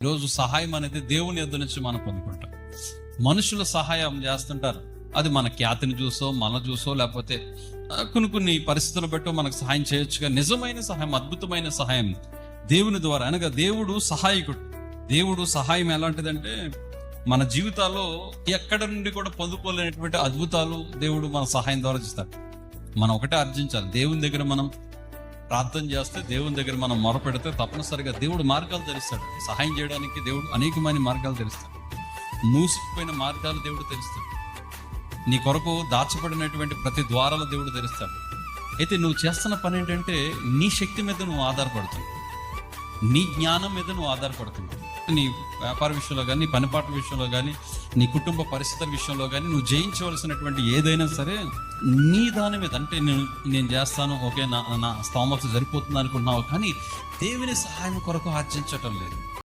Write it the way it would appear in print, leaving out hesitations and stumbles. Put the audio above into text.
ఈరోజు సహాయం అనేది దేవుని యొద్ద నుంచి మనం పొందుకుంటాం. మనుషుల సహాయం చేస్తుంటారు, అది మన ఖ్యాతిని చూసో మన చూసో లేకపోతే కొన్ని పరిస్థితులు బట్టో మనకు సహాయం చేయొచ్చుగా. నిజమైన సహాయం, అద్భుతమైన సహాయం దేవుని ద్వారా, అనగా దేవుడు సహాయకుడు. దేవుడు సహాయం ఎలాంటిదంటే మన జీవితాల్లో ఎక్కడ నుండి కూడా పొందుకోలేనటువంటి అద్భుతాలు దేవుడు మన సహాయం ద్వారా చేస్తాడు. మనం ఒకటే అర్జించాలి, దేవుని దగ్గర మనం ప్రార్థన చేస్తే, దేవుని దగ్గర మనం మొరపెడితే తప్పనిసరిగా దేవుడు మార్గాలు తెరుస్తాడు. సహాయం చేయడానికి దేవుడు అనేకమైన మార్గాలు తెరుస్తాడు. మూసిపోయిన మార్గాలు దేవుడు తెరుస్తాడు. నీ కొరకు దాచబడినటువంటి ప్రతి ద్వారాలు దేవుడు తెరుస్తాడు. అయితే నువ్వు చేస్తున్న పని ఏంటంటే నీ శక్తి మీద నువ్వు ఆధారపడుతుంది, నీ జ్ఞానం మీద నువ్వు ఆధారపడుతుంది. నీ వ్యాపార విషయంలో కానీ, నీ పనిపాట విషయంలో కానీ, నీ కుటుంబ పరిస్థితుల విషయంలో కానీ నువ్వు జయించవలసినటువంటి ఏదైనా సరే నీ దాని మీద, అంటే నేను చేస్తాను, ఓకే, నా స్తోమత సరిపోతుంది అనుకుంటున్నావు, కానీ దేవుని సహాయం కొరకు ఆర్జించటం లేదు.